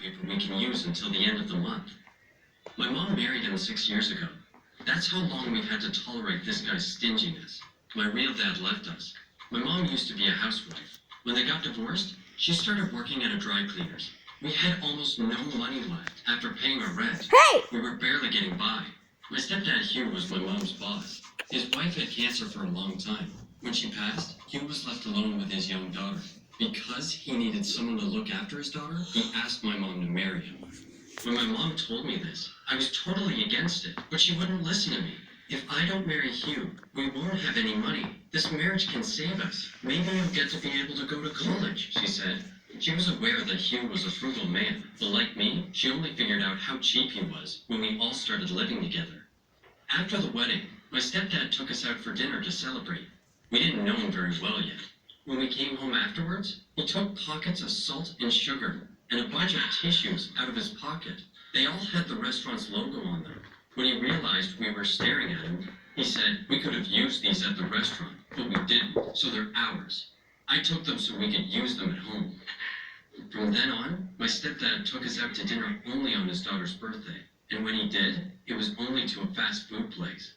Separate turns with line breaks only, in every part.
paper we can use until the end of the month. My mom married him 6 years ago. That's how long we've had to tolerate this guy's stinginess. My real dad left us. My mom used to be a housewife. When they got divorced, she started working at a dry cleaner's. We had almost no money left after paying our rent.
Hey!
We were barely getting by. My stepdad Hugh was my mom's boss. His wife had cancer for a long time. When she passed, Hugh was left alone with his young daughter. Because he needed someone to look after his daughter, he asked my mom to marry him. When my mom told me this, I was totally against it, but she wouldn't listen to me. If I don't marry Hugh, we won't have any money. This marriage can save us. Maybe you'll get to be able to go to college, she said. She was aware that Hugh was a frugal man, but like me, she only figured out how cheap he was when we all started living together. After the wedding, my stepdad took us out for dinner to celebrate. We didn't know him very well yet. When we came home afterwards, he took pockets of salt and sugar and a bunch of tissues out of his pocket. They all had the restaurant's logo on them. When he realized we were staring at him, he said, "We could have used these at the restaurant, but we didn't, so they're ours. I took them so we could use them at home." From then on, my stepdad took us out to dinner only on his daughter's birthday. And when he did, it was only to a fast food place.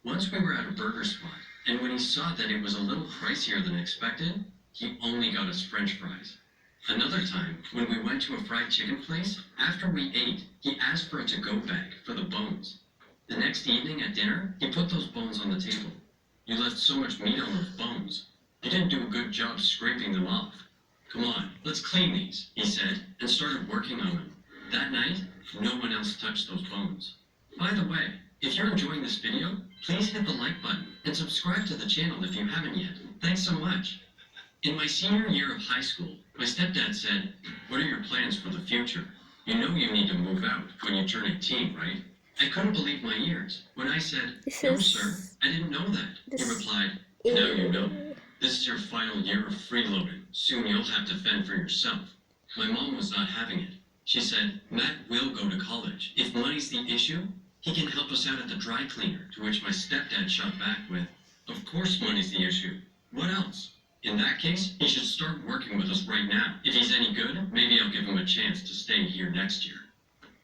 Once we were at a burger spot, and when he saw that it was a little pricier than expected, he only got us French fries. Another time, when we went to a fried chicken place, after we ate, he asked for a to-go bag for the bones. The next evening at dinner, he put those bones on the table. "You left so much meat on those bones. You didn't do a good job scraping them off. Come on, let's clean these," he said, and started working on them. That night, no one else touched those bones. By the way, if you're enjoying this video, please hit the like button and subscribe to the channel if you haven't yet. Thanks so much. In my senior year of high school, my stepdad said, "What are your plans for the future? You know you need to move out when you turn 18, right?" I couldn't believe my ears. When I said, "No, sir, I didn't know that," he replied, "Now you know. This is your final year of freeloading. Soon you'll have to fend for yourself." My mom was not having it. She said, "Matt will go to college. If money's the issue, he can help us out at the dry cleaner," to which my stepdad shot back with, "Of course money's the issue. What else? In that case, he should start working with us right now. If he's any good, maybe I'll give him a chance to stay here next year."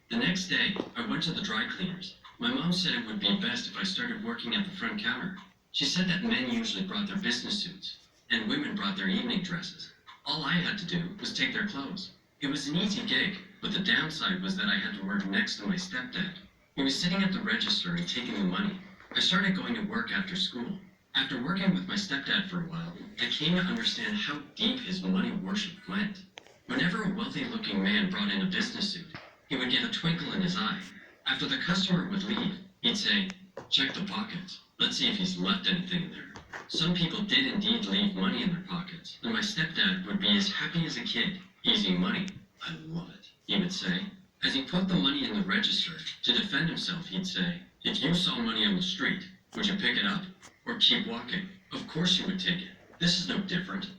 The next day, I went to the dry cleaners. My mom said it would be best if I started working at the front counter. She said that men usually brought their business suits, and women brought their evening dresses. All I had to do was take their clothes. It was an easy gig, but the downside was that I had to work next to my stepdad. He was sitting at the register and taking the money. I started going to work after school. After working with my stepdad for a while, I came to understand how deep his money worship went. Whenever a wealthy-looking man brought in a business suit, he would get a twinkle in his eye. After the customer would leave, he'd say, "Check the pockets. Let's see if he's left anything in there." Some people did indeed leave money in their pockets, and my stepdad would be as happy as a kid. "Easy money. I love it," he would say. As he put the money in the register, to defend himself, he'd say, "If you saw money on the street, would you pick it up or keep walking?" Of course you would take it. This is no different.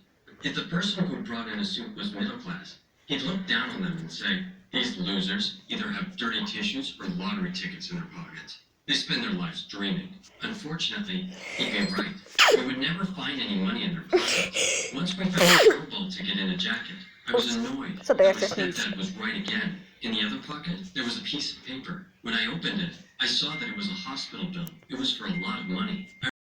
If the person who brought in a suit was middle class, he'd look down on them and say, "These losers either have dirty tissues or lottery tickets in their pockets. They spend their lives dreaming." Unfortunately, he'd be right. We would never find any money in their pockets. Once we found a football ticket in a jacket, I was annoyed that my stepdad was right again. In the other pocket, there was a piece of paper. When I opened it, I saw that it was a hospital bill. It was for a lot of money. I